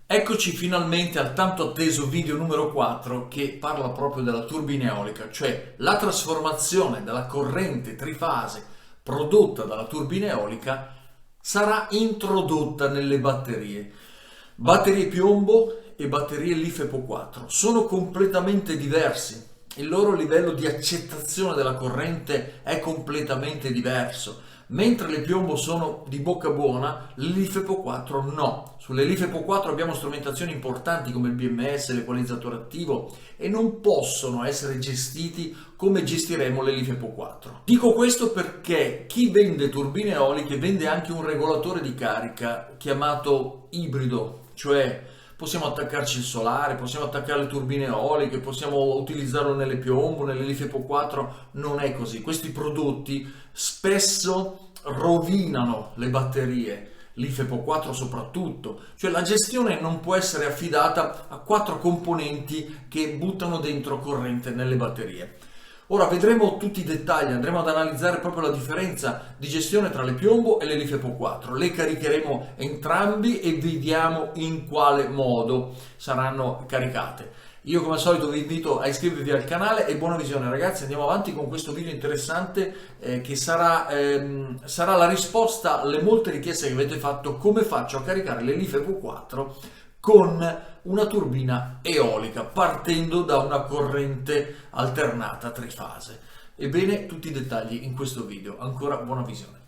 Eccoci finalmente al tanto atteso video numero 4 che parla proprio della turbina eolica, cioè la trasformazione della corrente trifase prodotta dalla turbina eolica sarà introdotta nelle batterie. Batterie piombo e batterie LiFePO 4 sono completamente diversi. Il loro livello di accettazione della corrente è completamente diverso. Mentre le piombo sono di bocca buona, le LiFePO 4 no. Sulle LiFePO 4 abbiamo strumentazioni importanti come il BMS, l'equalizzatore attivo e non possono essere gestiti come gestiremo le LiFePO 4. Dico questo perché chi vende turbine eoliche vende anche un regolatore di carica chiamato ibrido, cioè possiamo attaccarci il solare, possiamo attaccare le turbine eoliche, possiamo utilizzarlo nelle piombo, nelle LiFePO 4, non è così. Questi prodotti spesso rovinano le batterie, LiFePO 4 soprattutto, cioè la gestione non può essere affidata a 4 componenti che buttano dentro corrente nelle batterie. Ora vedremo tutti i dettagli, andremo ad analizzare proprio la differenza di gestione tra le piombo e le LiFePO 4. Le caricheremo entrambi e vediamo in quale modo saranno caricate. Io come al solito vi invito a iscrivervi al canale e buona visione ragazzi, andiamo avanti con questo video interessante che sarà la risposta alle molte richieste che avete fatto: come faccio a caricare le LiFePO 4 con una turbina eolica partendo da una corrente alternata trifase. Ebbene, tutti i dettagli in questo video. Ancora buona visione.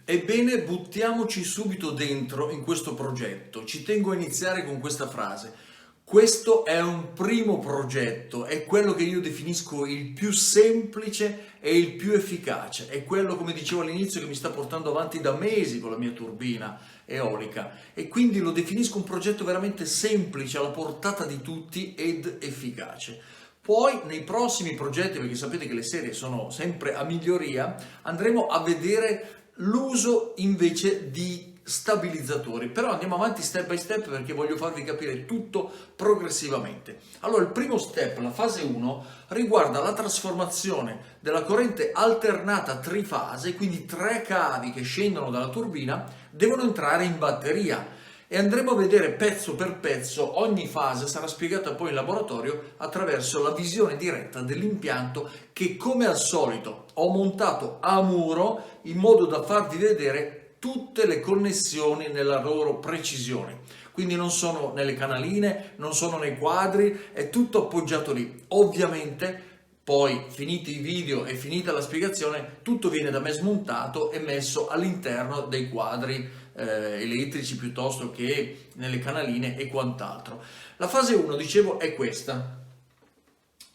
Ebbene, buttiamoci subito dentro in questo progetto. Ci tengo a iniziare con questa frase. Questo è un primo progetto, è quello che io definisco il più semplice e il più efficace. È quello, come dicevo all'inizio, che mi sta portando avanti da mesi con la mia turbina eolica e quindi lo definisco un progetto veramente semplice, alla portata di tutti ed efficace. Poi nei prossimi progetti, perché sapete che le serie sono sempre a miglioria, andremo a vedere l'uso invece di stabilizzatori, però andiamo avanti step by step perché voglio farvi capire tutto progressivamente. Allora il primo step, la fase 1, riguarda la trasformazione della corrente alternata trifase, quindi 3 cavi che scendono dalla turbina devono entrare in batteria e andremo a vedere pezzo per pezzo. Ogni fase sarà spiegata poi in laboratorio attraverso la visione diretta dell'impianto che, come al solito, ho montato a muro in modo da farvi vedere tutte le connessioni nella loro precisione. Quindi non sono nelle canaline, non sono nei quadri, è tutto appoggiato lì. Ovviamente poi, finiti i video e finita la spiegazione, tutto viene da me smontato e messo all'interno dei quadri elettrici piuttosto che nelle canaline e quant'altro. La fase 1, dicevo, è questa.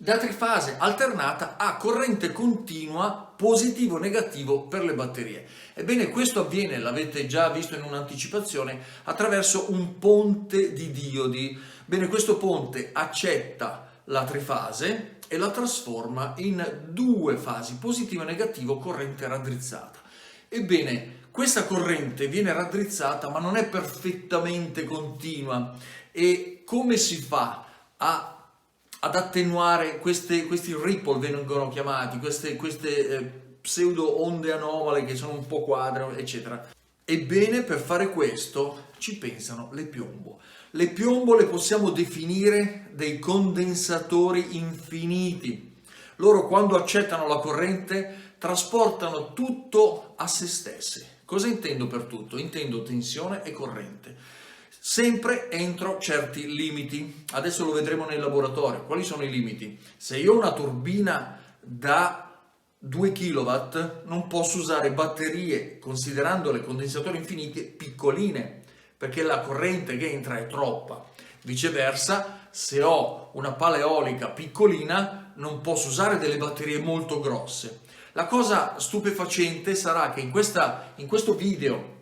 Da trifase alternata a corrente continua positivo o negativo per le batterie. Ebbene, questo avviene, l'avete già visto in un'anticipazione, attraverso un ponte di diodi. Bene, questo ponte accetta la trifase e la trasforma in 2 fasi, positivo e negativo, corrente raddrizzata. Ebbene, questa corrente viene raddrizzata ma non è perfettamente continua. E come si fa ad attenuare questi ripple, vengono chiamati, queste pseudo onde anomale che sono un po' quadre, eccetera? Ebbene, per fare questo ci pensano le piombo. Le piombo le possiamo definire dei condensatori infiniti. Loro, quando accettano la corrente, trasportano tutto a se stesse. Cosa intendo per tutto? Intendo tensione e corrente, sempre entro certi limiti. Adesso lo vedremo nel laboratorio. Quali sono i limiti? Se io ho una turbina da 2 kW non posso usare batterie, considerando le condensatori infiniti, piccoline, perché la corrente che entra è troppa. Viceversa, se ho una pala eolica piccolina non posso usare delle batterie molto grosse. La cosa stupefacente sarà che in questo video,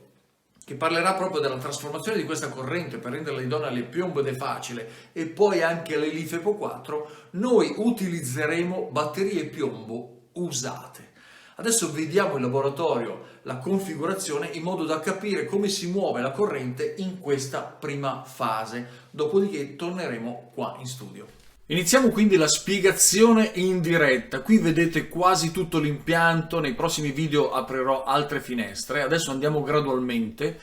che parlerà proprio della trasformazione di questa corrente per renderla idonea alle piombo ed è facile, e poi anche alle LiFePO 4, noi utilizzeremo batterie piombo usate. Adesso vediamo in laboratorio la configurazione in modo da capire come si muove la corrente in questa prima fase, dopodiché torneremo qua in studio. Iniziamo quindi la spiegazione in diretta. Qui vedete quasi tutto l'impianto, nei prossimi video aprirò altre finestre. Adesso andiamo gradualmente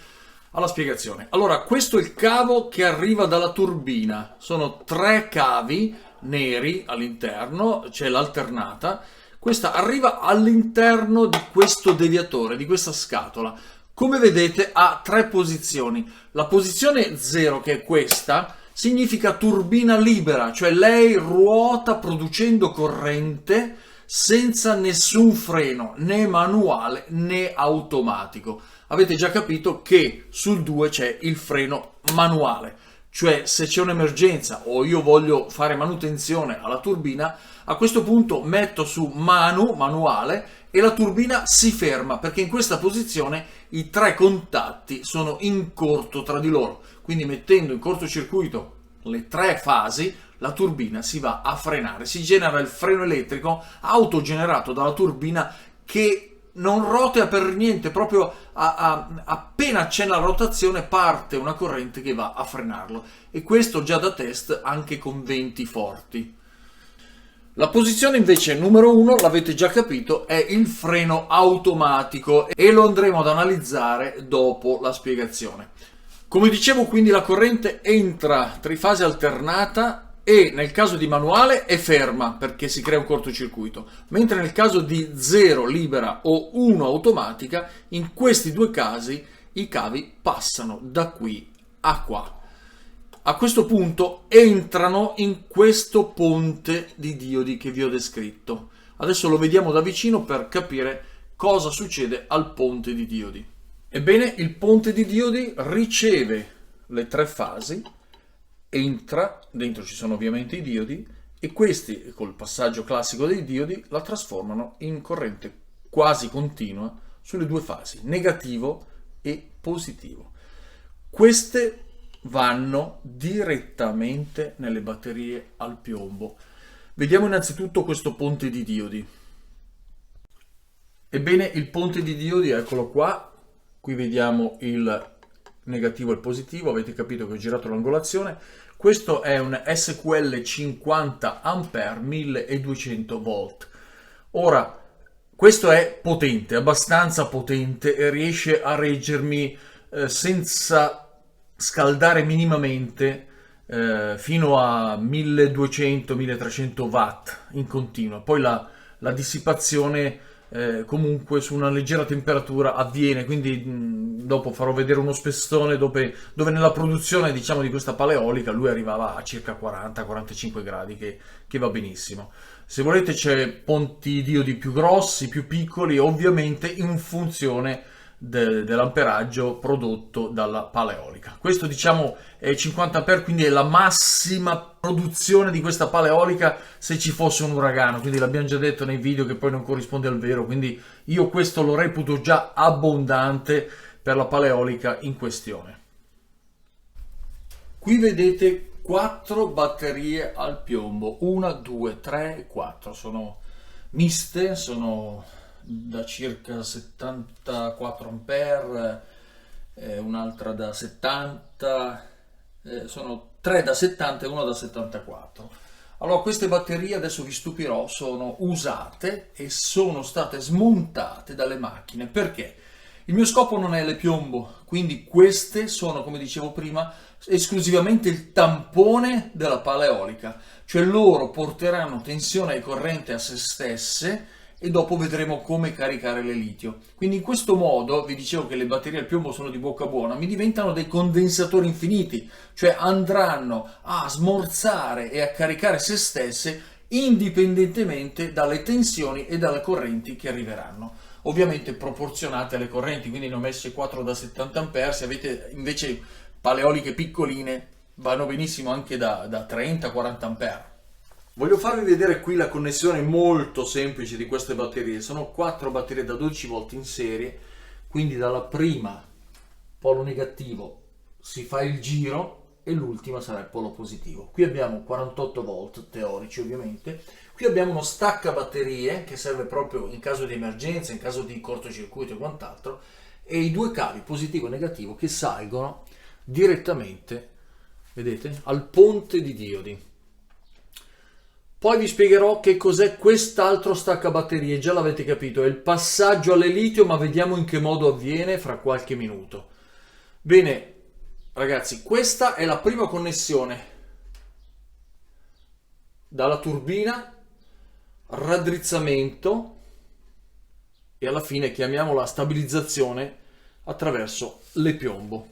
alla spiegazione. Allora, questo è il cavo che arriva dalla turbina. Sono 3 cavi neri all'interno, c'è l'alternata. Questa arriva all'interno di questo deviatore, di questa scatola. Come vedete ha 3 posizioni. La posizione 0, che è questa, significa turbina libera, cioè lei ruota producendo corrente senza nessun freno, né manuale né automatico. Avete già capito che sul 2 c'è il freno manuale, cioè se c'è un'emergenza o io voglio fare manutenzione alla turbina, a questo punto metto su manuale e la turbina si ferma, perché in questa posizione i 3 contatti sono in corto tra di loro. Quindi mettendo in cortocircuito le 3 fasi, la turbina si va a frenare, si genera il freno elettrico autogenerato dalla turbina che non rotea per niente, proprio appena accenna la rotazione parte una corrente che va a frenarlo, e questo già da test anche con venti forti. La posizione invece numero 1, l'avete già capito, è il freno automatico e lo andremo ad analizzare dopo la spiegazione. Come dicevo, quindi la corrente entra trifase alternata e nel caso di manuale è ferma perché si crea un cortocircuito, mentre nel caso di 0 libera o 1 automatica, in questi 2 casi i cavi passano da qui a qua. A questo punto entrano in questo ponte di diodi che vi ho descritto. Adesso lo vediamo da vicino per capire cosa succede al ponte di diodi. Ebbene, il ponte di diodi riceve le 3 fasi, entra, dentro ci sono ovviamente i diodi, e questi, col passaggio classico dei diodi, la trasformano in corrente quasi continua sulle 2 fasi, negativo e positivo. Queste vanno direttamente nelle batterie al piombo. Vediamo innanzitutto questo ponte di diodi. Ebbene, il ponte di diodi, eccolo qua. Qui vediamo il negativo e il positivo, avete capito che ho girato l'angolazione. Questo è un SQL 50 A 1200 volt. Ora, questo è potente, abbastanza potente, e riesce a reggermi senza scaldare minimamente fino a 1200-1300 watt in continua. Poi la dissipazione comunque su una leggera temperatura avviene, quindi dopo farò vedere uno spessone dove nella produzione, diciamo, di questa paleolica lui arrivava a circa 40-45 gradi, che va benissimo. Se volete c'è ponti diodi più grossi, più piccoli, ovviamente in funzione dell'amperaggio prodotto dalla paleolica. Questo, diciamo, è 50 A, quindi è la massima produzione di questa paleolica se ci fosse un uragano, quindi l'abbiamo già detto nei video che poi non corrisponde al vero, quindi io questo lo reputo già abbondante per la paleolica in questione. Qui vedete 4 batterie al piombo, 1, 2, 3, 4, sono miste, sono da circa 74 ampere, un'altra da 70, sono 3 da 70 e 1 da 74. Allora, queste batterie, adesso vi stupirò, sono usate e sono state smontate dalle macchine. Perché? Il mio scopo non è le piombo, quindi queste sono, come dicevo prima, esclusivamente il tampone della paleolica, cioè loro porteranno tensione e corrente a se stesse e dopo vedremo come caricare le litio. Quindi in questo modo, vi dicevo che le batterie al piombo sono di bocca buona, mi diventano dei condensatori infiniti, cioè andranno a smorzare e a caricare se stesse indipendentemente dalle tensioni e dalle correnti che arriveranno. Ovviamente proporzionate alle correnti, quindi ne ho messe 4 da 70 A, se avete invece paleoliche piccoline vanno benissimo anche da 30-40 A. Voglio farvi vedere qui la connessione molto semplice di queste batterie. Sono 4 batterie da 12 volt in serie, quindi dalla prima, polo negativo, si fa il giro e l'ultima sarà il polo positivo. Qui abbiamo 48 volt teorici ovviamente, qui abbiamo uno stacca batterie che serve proprio in caso di emergenza, in caso di cortocircuito e quant'altro, e i 2 cavi positivo e negativo che salgono direttamente, vedete, al ponte di diodi. Poi vi spiegherò che cos'è quest'altro staccabatterie, già l'avete capito, è il passaggio alle litio, ma vediamo in che modo avviene fra qualche minuto. Bene, ragazzi, questa è la prima connessione dalla turbina, raddrizzamento e alla fine chiamiamola stabilizzazione attraverso le piombo.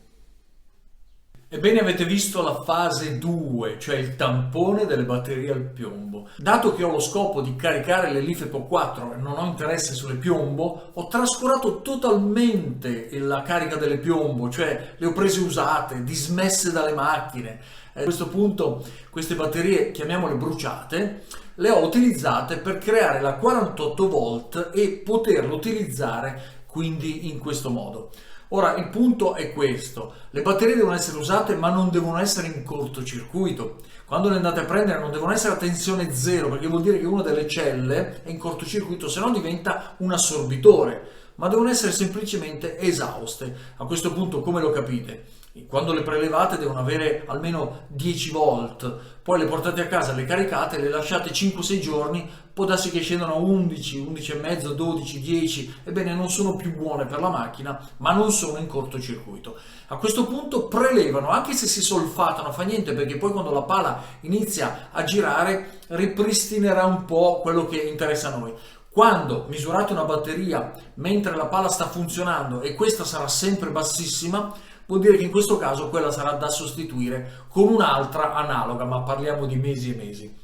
Ebbene, avete visto la fase 2, cioè il tampone delle batterie al piombo. Dato che ho lo scopo di caricare le LiFePO 4 e non ho interesse sulle piombo, ho trascurato totalmente la carica delle piombo, cioè le ho prese usate, dismesse dalle macchine. A questo punto queste batterie, chiamiamole bruciate, le ho utilizzate per creare la 48 volt e poterlo utilizzare quindi in questo modo. Ora, il punto è questo: le batterie devono essere usate ma non devono essere in cortocircuito. Quando le andate a prendere non devono essere a tensione zero, perché vuol dire che una delle celle è in cortocircuito, se no diventa un assorbitore, ma devono essere semplicemente esauste. A questo punto, come lo capite? Quando le prelevate devono avere almeno 10 volt, poi le portate a casa, le caricate, le lasciate 5-6 giorni, può darsi che scendano a 11, 11,5, 12, 10, ebbene non sono più buone per la macchina, ma non sono in cortocircuito. A questo punto prelevano, anche se si solfatano, fa niente, perché poi quando la pala inizia a girare ripristinerà un po' quello che interessa a noi. Quando misurate una batteria mentre la pala sta funzionando e questa sarà sempre bassissima, vuol dire che in questo caso quella sarà da sostituire con un'altra analoga, ma parliamo di mesi e mesi.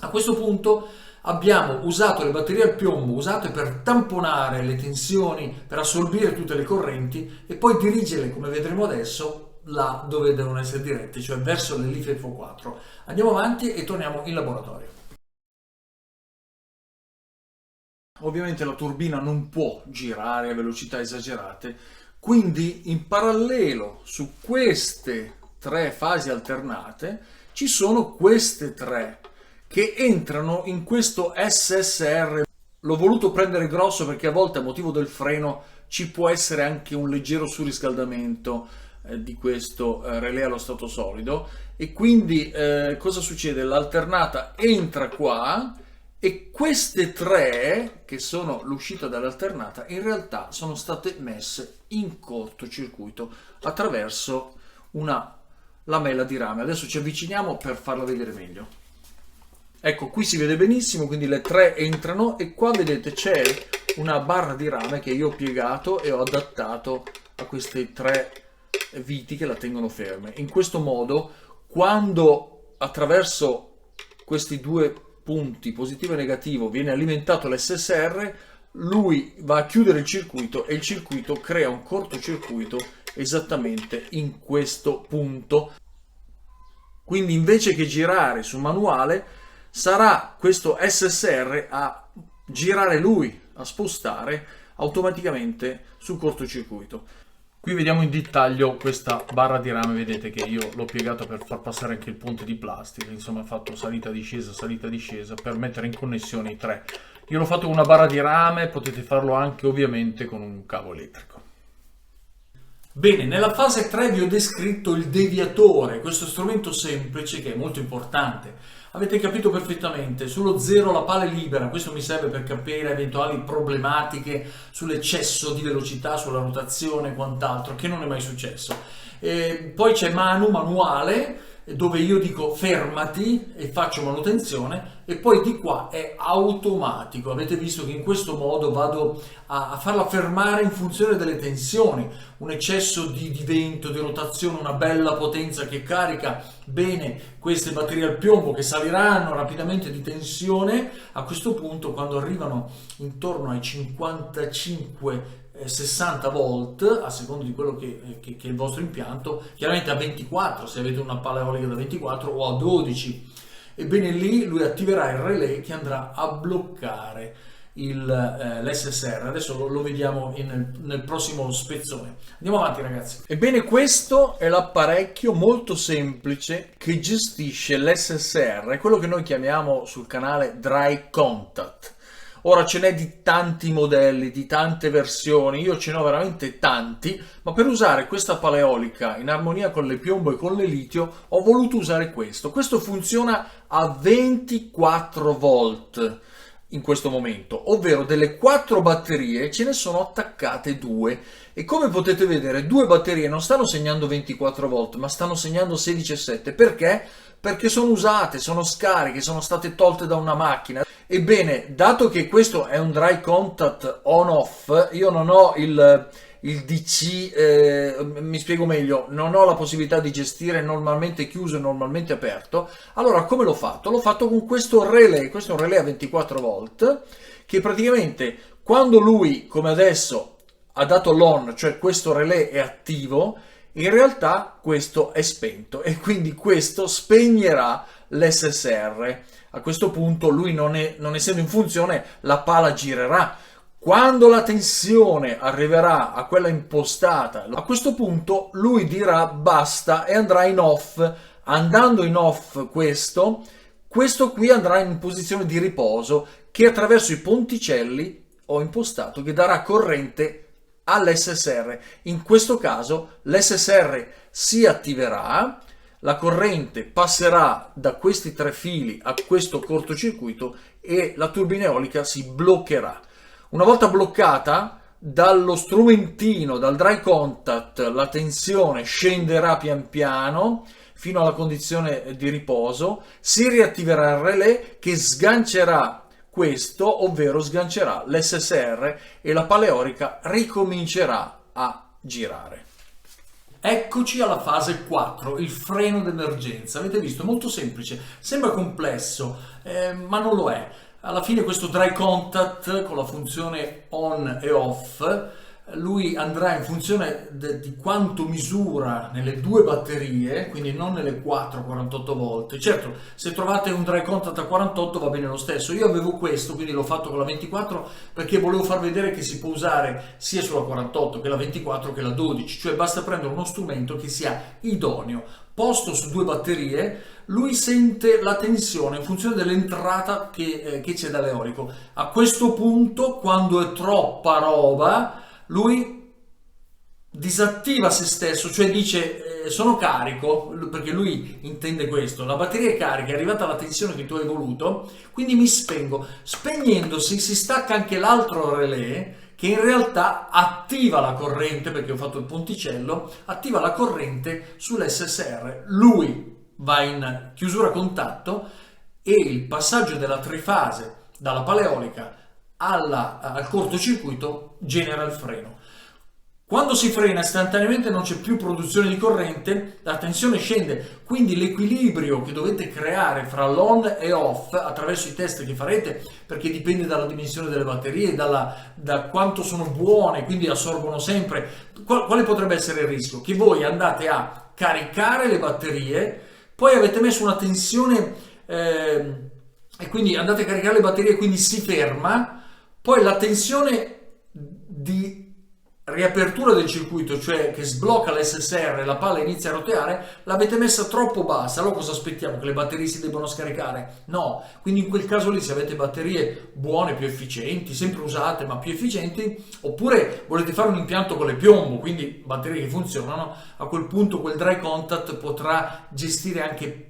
A questo punto abbiamo usato le batterie al piombo usate per tamponare le tensioni, per assorbire tutte le correnti e poi dirigerle, come vedremo adesso, là dove devono essere dirette, cioè verso le LiFePO 4. Andiamo avanti e torniamo in laboratorio. Ovviamente la turbina non può girare a velocità esagerate, quindi in parallelo su queste tre fasi alternate ci sono queste tre che entrano in questo SSR. L'ho voluto prendere grosso perché a volte a motivo del freno ci può essere anche un leggero surriscaldamento di questo relè allo stato solido, e quindi cosa succede? L'alternata entra qua e queste tre, che sono l'uscita dall'alternata, in realtà sono state messe in cortocircuito attraverso una lamella di rame. Adesso ci avviciniamo per farla vedere meglio. Ecco, qui si vede benissimo, quindi le tre entrano e qua vedete c'è una barra di rame che io ho piegato e ho adattato a queste tre viti che la tengono ferme. In questo modo, quando attraverso questi due punti positivo e negativo viene alimentato l'SSR, lui va a chiudere il circuito e il circuito crea un cortocircuito esattamente in questo punto. Quindi invece che girare su manuale sarà questo SSR a girare lui, a spostare automaticamente sul cortocircuito. Qui vediamo in dettaglio questa barra di rame, vedete che io l'ho piegata per far passare anche il ponte di plastica, insomma ho fatto salita discesa per mettere in connessione i tre. Io l'ho fatto con una barra di rame, potete farlo anche ovviamente con un cavo elettrico. Bene, nella fase 3 vi ho descritto il deviatore, questo strumento semplice che è molto importante. Avete capito perfettamente, sullo 0 la pala è libera, questo mi serve per capire eventuali problematiche sull'eccesso di velocità, sulla rotazione e quant'altro, che non è mai successo. Poi c'è manuale, dove io dico fermati e faccio manutenzione, e poi di qua è automatico. Avete visto che in questo modo vado a farla fermare in funzione delle tensioni, un eccesso di vento, di rotazione, una bella potenza che carica bene queste batterie al piombo che saliranno rapidamente di tensione. A questo punto, quando arrivano intorno ai 55 60 volt, a seconda di quello che è il vostro impianto, chiaramente a 24 se avete una pala eolica da 24 o a 12, ebbene lì lui attiverà il relay che andrà a bloccare l'SSR. Adesso lo vediamo nel prossimo spezzone. Andiamo avanti, ragazzi. Ebbene, questo è l'apparecchio molto semplice che gestisce l'SSR, quello che noi chiamiamo sul canale dry contact, Ora ce n'è di tanti modelli, di tante versioni, io ce ne ho veramente tanti, ma per usare questa pala eolica in armonia con le piombo e con le litio ho voluto usare questo. Questo funziona a 24 volt in questo momento, ovvero delle 4 batterie ce ne sono attaccate 2 e come potete vedere 2 batterie non stanno segnando 24 volt ma stanno segnando 16,7. Perché? Perché sono usate, sono scariche, sono state tolte da una macchina. Ebbene, dato che questo è un dry contact on-off, io non ho il DC, mi spiego meglio, non ho la possibilità di gestire normalmente chiuso e normalmente aperto. Allora come l'ho fatto? L'ho fatto con questo relay, questo è un relay a 24 volt, che praticamente quando lui, come adesso, ha dato l'on, cioè questo relay è attivo, in realtà questo è spento e quindi questo spegnerà l'SSR. A questo punto lui non essendo in funzione, la pala girerà. Quando la tensione arriverà a quella impostata, a questo punto lui dirà basta e andrà in off. Andando in off questo qui andrà in posizione di riposo che attraverso i ponticelli ho impostato che darà corrente all'SSR. In questo caso l'SSR si attiverà, la corrente passerà da questi 3 fili a questo cortocircuito e la turbina eolica si bloccherà. Una volta bloccata, dallo strumentino, dal dry contact, la tensione scenderà pian piano fino alla condizione di riposo, si riattiverà il relay che sgancerà questo, ovvero sgancerà l'SSR e la pala eolica ricomincerà a girare. Eccoci alla fase 4, il freno d'emergenza. Avete visto? Molto semplice, sembra complesso, ma non lo è. Alla fine questo dry contact con la funzione on e off, lui andrà in funzione di quanto misura nelle 2 batterie, quindi non nelle 4 48 volt. Certo, se trovate un dry contact a 48 va bene lo stesso. Io avevo questo, quindi l'ho fatto con la 24 perché volevo far vedere che si può usare sia sulla 48 che la 24 che la 12, cioè basta prendere uno strumento che sia idoneo. Posto su 2 batterie, lui sente la tensione in funzione dell'entrata che c'è dall'eolico. A questo punto, quando è troppa roba, lui disattiva se stesso, cioè dice sono carico, perché lui intende questo, la batteria è carica, è arrivata alla tensione che tu hai voluto, quindi mi spengo. Spegnendosi si stacca anche l'altro relay che in realtà attiva la corrente, perché ho fatto il ponticello, attiva la corrente sull'SSR, lui va in chiusura a contatto e il passaggio della trifase dalla pala eolica al cortocircuito genera il freno. Quando si frena istantaneamente non c'è più produzione di corrente, la tensione scende, quindi l'equilibrio che dovete creare fra l'on e off attraverso i test che farete, perché dipende dalla dimensione delle batterie, da quanto sono buone, quindi assorbono sempre. Quale potrebbe essere il rischio? Che voi andate a caricare le batterie, poi avete messo una tensione e quindi andate a caricare le batterie, quindi si ferma, poi la tensione di riapertura del circuito, cioè che sblocca l'SSR e la palla inizia a roteare, l'avete messa troppo bassa. Allora cosa aspettiamo? Che le batterie si debbano scaricare? No, quindi in quel caso lì, se avete batterie buone, più efficienti, sempre usate ma più efficienti, oppure volete fare un impianto con le piombo, quindi batterie che funzionano, a quel punto quel dry contact potrà gestire anche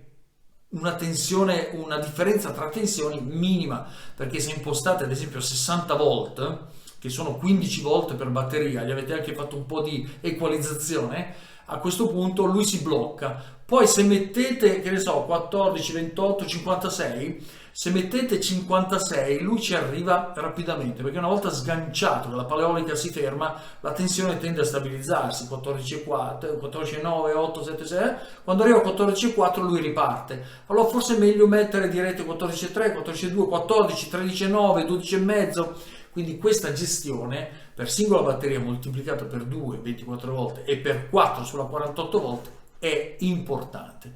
una tensione, una differenza tra tensioni minima, perché se impostate ad esempio 60 volt, che sono 15 volt per batteria, gli avete anche fatto un po' di equalizzazione, a questo punto lui si blocca. Poi se mettete, che ne so, 14, 28, 56, se mettete 56 lui ci arriva rapidamente, perché una volta sganciato che la pala eolica si ferma, la tensione tende a stabilizzarsi, 14,4, 14,9, 8, 7, 6, quando arriva a 14,4 lui riparte. Allora forse è meglio mettere, direte, 14,3, 14,2, 14, 13,9, 12,5, quindi questa gestione per singola batteria moltiplicata per 2, 24 volte e per 4 sulla 48 volte è importante.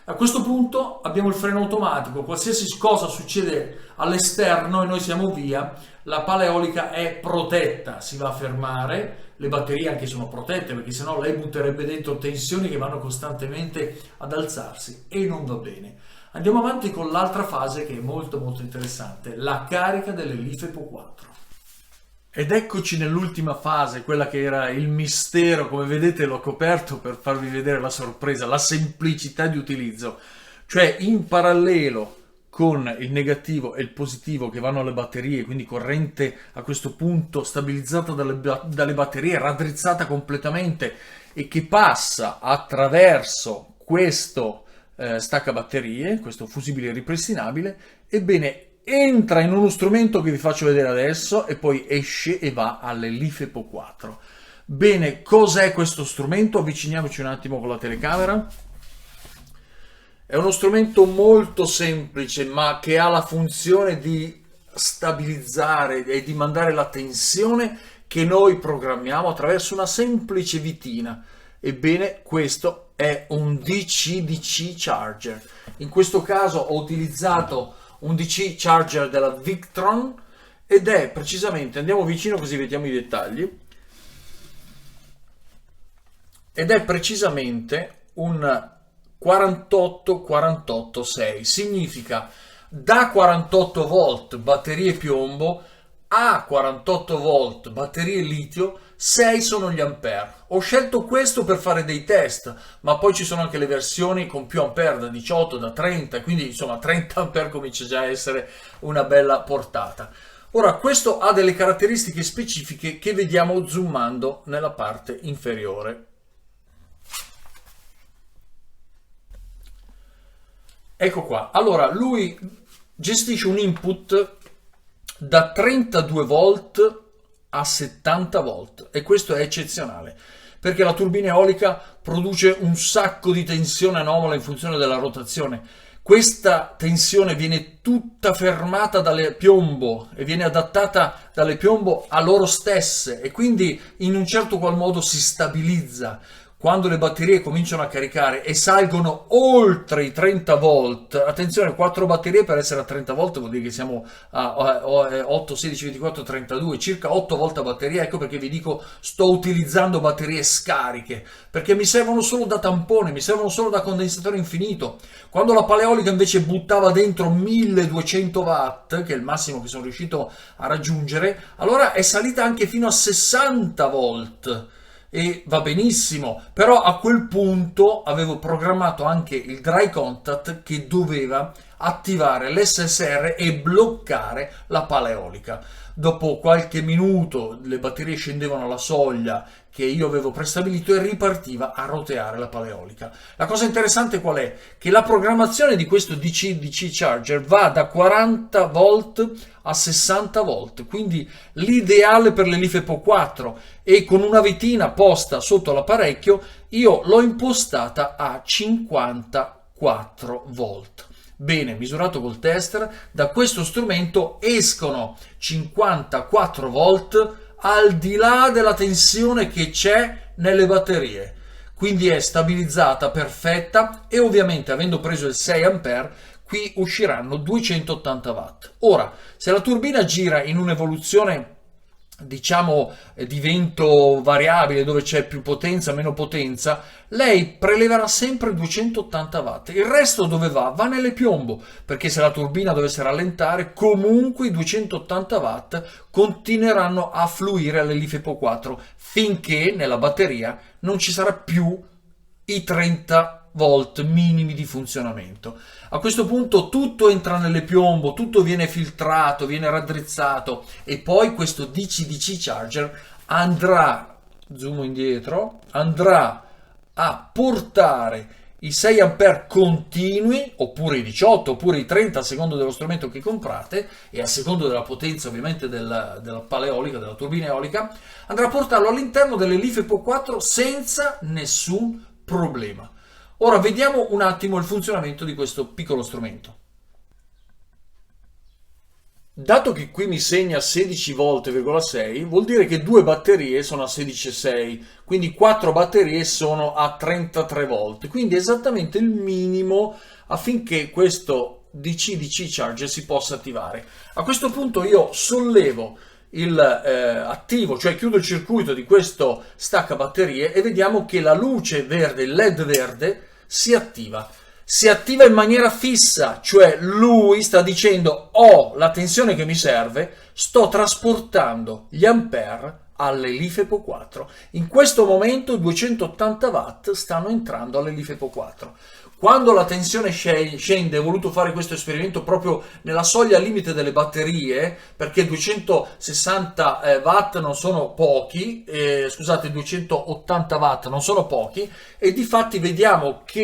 A questo punto abbiamo il freno automatico, qualsiasi cosa succede all'esterno e noi siamo via, la pala eolica è protetta, si va a fermare, le batterie anche sono protette perché sennò lei butterebbe dentro tensioni che vanno costantemente ad alzarsi e non va bene. Andiamo avanti con l'altra fase che è molto molto interessante, la carica delle LiFePO 4. Ed eccoci nell'ultima fase, quella che era il mistero. Come vedete l'ho coperto per farvi vedere la sorpresa, la semplicità di utilizzo. Cioè in parallelo con il negativo e il positivo che vanno alle batterie, quindi corrente a questo punto stabilizzata dalle batterie, raddrizzata completamente e che passa attraverso questo staccabatterie, questo fusibile ripristinabile, ebbene entra in uno strumento che vi faccio vedere adesso e poi esce e va alle LiFePO 4. Bene, cos'è questo strumento? Avviciniamoci un attimo con la telecamera. È uno strumento molto semplice, ma che ha la funzione di stabilizzare e di mandare la tensione che noi programmiamo attraverso una semplice vitina. Ebbene, questo è un DC-DC charger. In questo caso ho utilizzato un DC charger della Victron ed è precisamente, andiamo vicino così vediamo i dettagli, ed è precisamente un 48-48-6, significa da 48 volt batterie piombo a 48 volt batterie litio, 6 sono gli ampere. Ho scelto questo per fare dei test, ma poi ci sono anche le versioni con più ampere, da 18, da 30, quindi insomma 30 ampere comincia già a essere una bella portata. Ora, questo ha delle caratteristiche specifiche che vediamo zoomando nella parte inferiore. Ecco qua. Allora, lui gestisce un input da 32 volt a 70 volt e questo è eccezionale perché la turbina eolica produce un sacco di tensione anomala in funzione della rotazione. Questa tensione viene tutta fermata dalle piombo e viene adattata dalle piombo a loro stesse e quindi in un certo qual modo si stabilizza. Quando le batterie cominciano a caricare e salgono oltre i 30 volt, attenzione, 4 batterie per essere a 30 volt vuol dire che siamo a 8, 16, 24, 32, circa 8 volt a batteria. Ecco perché vi dico sto utilizzando batterie scariche, perché mi servono solo da tampone, mi servono solo da condensatore infinito. Quando la paleolica invece buttava dentro 1200 watt, che è il massimo che sono riuscito a raggiungere, allora è salita anche fino a 60 volt. E va benissimo, però a quel punto avevo programmato anche il dry contact che doveva attivare l'SSR e bloccare la paleolica. Dopo qualche minuto le batterie scendevano alla soglia che io avevo prestabilito e ripartiva a roteare la paleolica. La cosa interessante qual è? Che la programmazione di questo DC-DC charger va da 40 volt a 60 volt, quindi l'ideale per le LiFePO 4, e con una vitina posta sotto l'apparecchio io l'ho impostata a 54 volt. Bene, misurato col tester, da questo strumento escono 54 volt al di là della tensione che c'è nelle batterie. Quindi è stabilizzata, perfetta, e ovviamente avendo preso il 6 ampere qui usciranno 280 watt. Ora, se la turbina gira in un'evoluzione diciamo di vento variabile dove c'è più potenza, meno potenza, lei preleverà sempre 280 watt. Il resto dove va? Va nelle piombo, perché se la turbina dovesse rallentare comunque i 280 watt continueranno a fluire alle LiFePO 4 finché nella batteria non ci sarà più i 30 volt minimi di funzionamento. A questo punto tutto entra nelle piombo, tutto viene filtrato, viene raddrizzato e poi questo DC-DC charger andrà, zoom indietro, andrà a portare i 6 ampere continui, oppure i 18, oppure i 30 a secondo dello strumento che comprate e a secondo della potenza ovviamente della paleolica, della turbina eolica, andrà a portarlo all'interno delle LiFePO 4 senza nessun problema. Ora vediamo un attimo il funzionamento di questo piccolo strumento. Dato che qui mi segna 16 volt,6, vuol dire che 2 batterie sono a 16,6, quindi 4 batterie sono a 33 volt, quindi esattamente il minimo affinché questo DC-DC charger si possa attivare. A questo punto io sollevo il attivo, cioè chiudo il circuito di questo stacca batterie e vediamo che la luce verde, il LED verde, si attiva. si attiva in maniera fissa, cioè lui sta dicendo ho la tensione che mi serve, sto trasportando gli ampere alle LiFePO 4. In questo momento 280 watt stanno entrando alle LiFePO 4. Quando la tensione scende, ho voluto fare questo esperimento proprio nella soglia limite delle batterie, perché 260 watt non sono pochi, scusate, 280 watt non sono pochi, e difatti vediamo che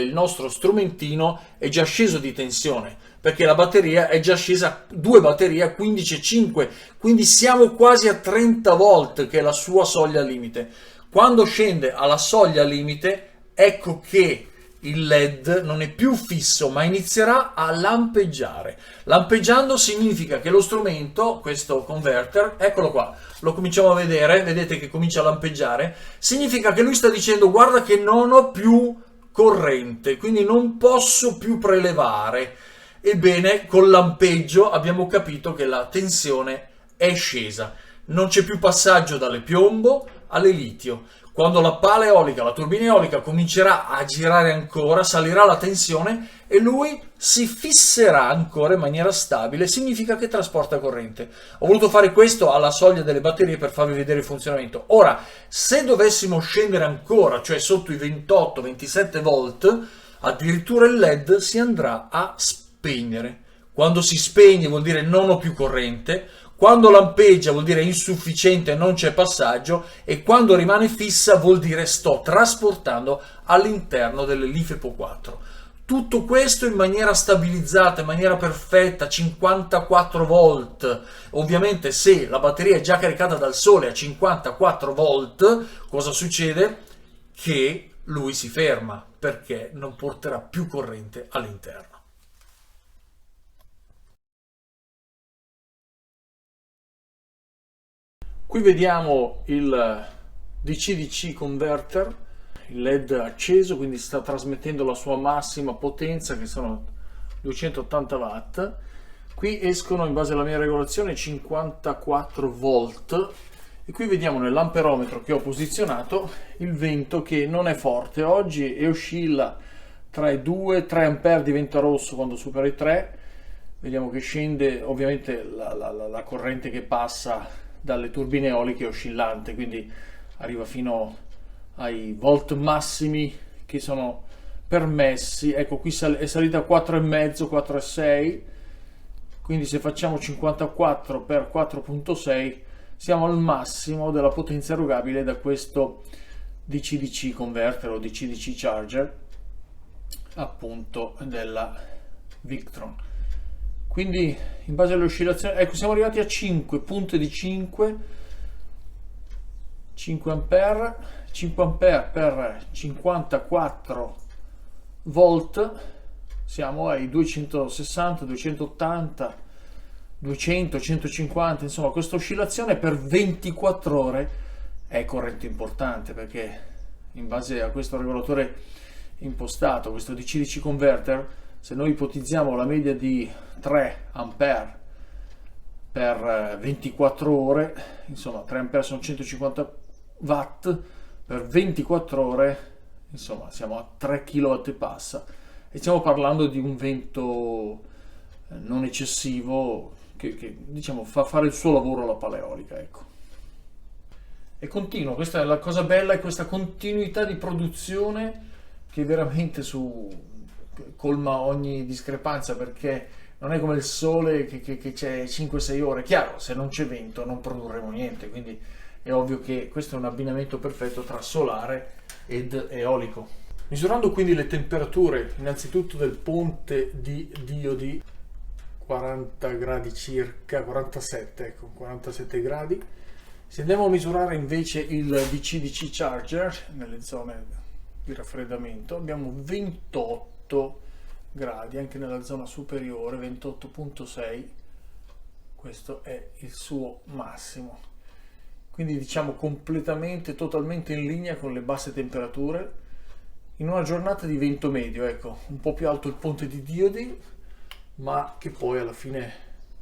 il nostro strumentino è già sceso di tensione, perché la batteria è già scesa, 2 batterie a 15,5, quindi siamo quasi a 30 volt, che è la sua soglia limite. Quando scende alla soglia limite, ecco che il LED non è più fisso, ma inizierà a lampeggiare. Lampeggiando significa che lo strumento, questo converter, eccolo qua, lo cominciamo a vedere, vedete che comincia a lampeggiare, significa che lui sta dicendo guarda che non ho più corrente, quindi non posso più prelevare. Ebbene, col lampeggio abbiamo capito che la tensione è scesa. Non c'è più passaggio dalle piombo alle litio. Quando la pala eolica, la turbina eolica comincerà a girare ancora, salirà la tensione e lui si fisserà ancora in maniera stabile, significa che trasporta corrente. Ho voluto fare questo alla soglia delle batterie per farvi vedere il funzionamento. Ora, se dovessimo scendere ancora, cioè sotto i 28-27 volt, addirittura il LED si andrà a spegnere. Quando si spegne vuol dire non ho più corrente. Quando lampeggia vuol dire insufficiente, non c'è passaggio, e quando rimane fissa vuol dire sto trasportando all'interno delle LiFePO 4. Tutto questo in maniera stabilizzata, in maniera perfetta, 54 volt. Ovviamente se la batteria è già caricata dal sole a 54 volt, cosa succede? Che lui si ferma perché non porterà più corrente all'interno. Qui vediamo il DC-DC converter, il LED acceso, quindi sta trasmettendo la sua massima potenza, che sono 280 watt. Qui escono, in base alla mia regolazione, 54 volt. E qui vediamo nell'amperometro che ho posizionato il vento, che non è forte oggi e oscilla tra i 2 e 3 ampere di vento rosso quando supera i 3. Vediamo che scende, ovviamente la corrente che passa dalle turbine eoliche è oscillante, quindi arriva fino ai volt massimi che sono permessi. Ecco, qui è salita a 4,5, 4,6, quindi se facciamo 54 per 4,6 siamo al massimo della potenza erogabile da questo DC-DC converter o DC-DC charger, appunto della Victron. Quindi in base alle oscillazioni, ecco, siamo arrivati a 5 punte di 5 ampere, 5 ampere per 54 volt, siamo ai 260, 280, 200, 150, insomma questa oscillazione per 24 ore è corrente importante, perché in base a questo regolatore impostato, questo DC-DC converter, se noi ipotizziamo la media di 3 ampere per 24 ore, insomma 3 ampere sono 150 watt, per 24 ore, insomma siamo a 3 kW e passa, e stiamo parlando di un vento non eccessivo che diciamo fa fare il suo lavoro alla pala eolica, ecco. E continua, questa è la cosa bella, è questa continuità di produzione che veramente colma ogni discrepanza, perché non è come il sole che c'è 5-6 ore. Chiaro, se non c'è vento non produrremo niente, quindi è ovvio che questo è un abbinamento perfetto tra solare ed eolico. Misurando quindi le temperature innanzitutto del ponte di diodi, 40 gradi circa, 47, ecco, 47 gradi. Se andiamo a misurare invece il DC-DC charger nelle zone di raffreddamento, abbiamo 28 gradi anche nella zona superiore, 28,6, questo è il suo massimo, quindi diciamo completamente, totalmente in linea con le basse temperature in una giornata di vento medio, ecco, un po' più alto il ponte di diodi, ma che poi alla fine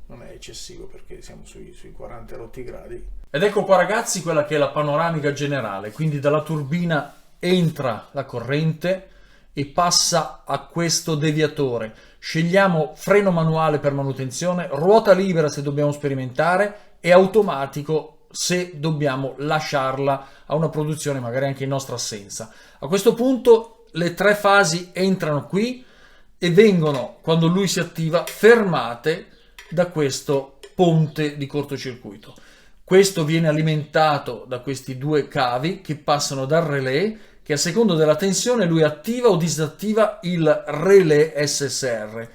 non è eccessivo, perché siamo sui 40 rotti gradi. Ed ecco qua ragazzi quella che è la panoramica generale, quindi dalla turbina entra la corrente, e passa a questo deviatore. Scegliamo freno manuale per manutenzione, ruota libera se dobbiamo sperimentare e automatico se dobbiamo lasciarla a una produzione magari anche in nostra assenza. A questo punto le 3 fasi entrano qui e vengono, quando lui si attiva, fermate da questo ponte di cortocircuito. Questo viene alimentato da questi 2 cavi che passano dal relay, che a seconda della tensione lui attiva o disattiva il relay SSR.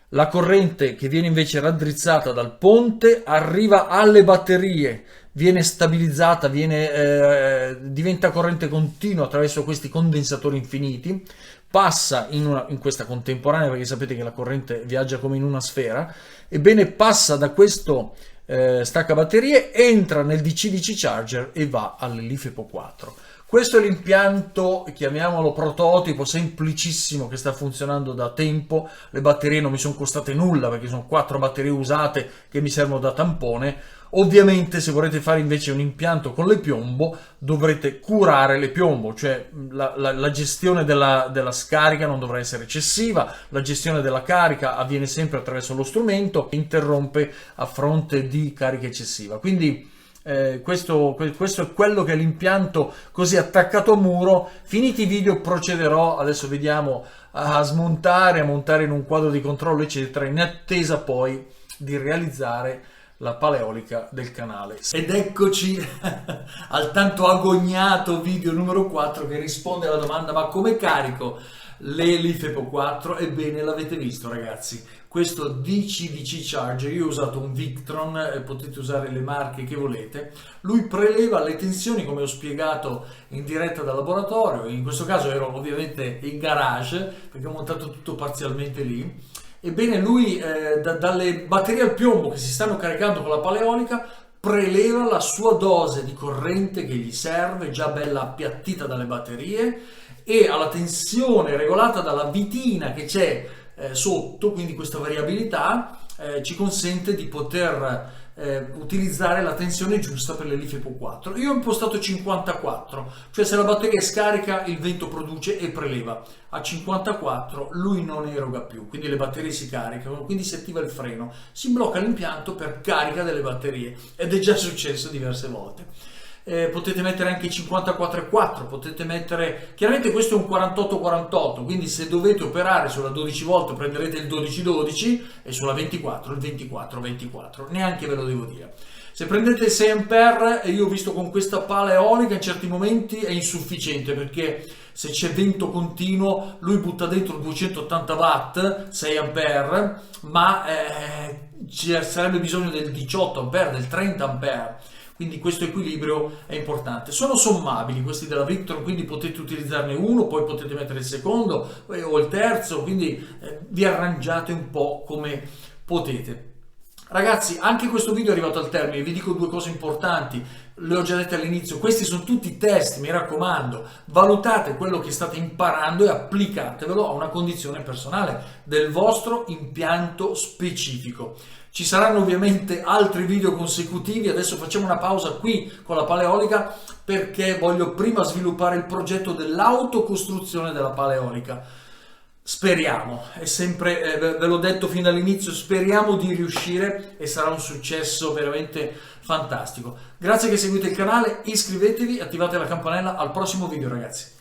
La corrente che viene invece raddrizzata dal ponte arriva alle batterie, viene stabilizzata, diventa corrente continua attraverso questi condensatori infiniti, passa in questa contemporanea, perché sapete che la corrente viaggia come in una sfera, ebbene passa da questo stacca batterie, entra nel DC-DC charger e va all'LiFePO 4. Questo è l'impianto, chiamiamolo prototipo, semplicissimo, che sta funzionando da tempo. Le batterie non mi sono costate nulla perché sono 4 batterie usate che mi servono da tampone. Ovviamente se volete fare invece un impianto con le piombo dovrete curare le piombo, cioè la gestione della scarica non dovrà essere eccessiva, la gestione della carica avviene sempre attraverso lo strumento, interrompe a fronte di carica eccessiva. Quindi questo è quello che è l'impianto così attaccato a muro. Finiti i video procederò, adesso vediamo, a smontare, a montare in un quadro di controllo eccetera, in attesa poi di realizzare la paleolica del canale. Ed eccoci al tanto agognato video numero 4 che risponde alla domanda: ma come carico le LiFePO 4? Ebbene, l'avete visto ragazzi, questo DC-DC charger, io ho usato un Victron, potete usare le marche che volete, lui preleva le tensioni come ho spiegato in diretta dal laboratorio. In questo caso ero ovviamente in garage perché ho montato tutto parzialmente lì. Ebbene, lui dalle batterie al piombo che si stanno caricando con la paleolica preleva la sua dose di corrente che gli serve, già bella appiattita dalle batterie, e alla tensione regolata dalla vitina che c'è sotto, quindi questa variabilità ci consente di poter utilizzare la tensione giusta per le LiFePO 4. Io ho impostato 54, cioè se la batteria è scarica il vento produce e preleva. A 54 lui non eroga più, quindi le batterie si caricano, quindi si attiva il freno, si blocca l'impianto per carica delle batterie, ed è già successo diverse volte. Potete mettere anche 54,4, potete mettere, chiaramente questo è un 48-48, quindi se dovete operare sulla 12 volt prenderete il 12-12 e sulla 24 il 24-24, neanche ve lo devo dire. Se prendete il 6 A, io ho visto con questa pala eolica in certi momenti è insufficiente, perché se c'è vento continuo lui butta dentro 280 watt 6 A, ma ci sarebbe bisogno del 18 A, del 30 A. Quindi questo equilibrio è importante. Sono sommabili questi della Victron, quindi potete utilizzarne uno, poi potete mettere il secondo o il terzo, quindi vi arrangiate un po' come potete. Ragazzi, anche questo video è arrivato al termine, vi dico 2 cose importanti, le ho già dette all'inizio, questi sono tutti test, mi raccomando, valutate quello che state imparando e applicatevelo a una condizione personale del vostro impianto specifico. Ci saranno ovviamente altri video consecutivi, adesso facciamo una pausa qui con la paleolica perché voglio prima sviluppare il progetto dell'autocostruzione della paleolica. Speriamo, è sempre, ve l'ho detto fin dall'inizio, speriamo di riuscire e sarà un successo veramente fantastico. Grazie che seguite il canale, iscrivetevi, attivate la campanella, al prossimo video ragazzi.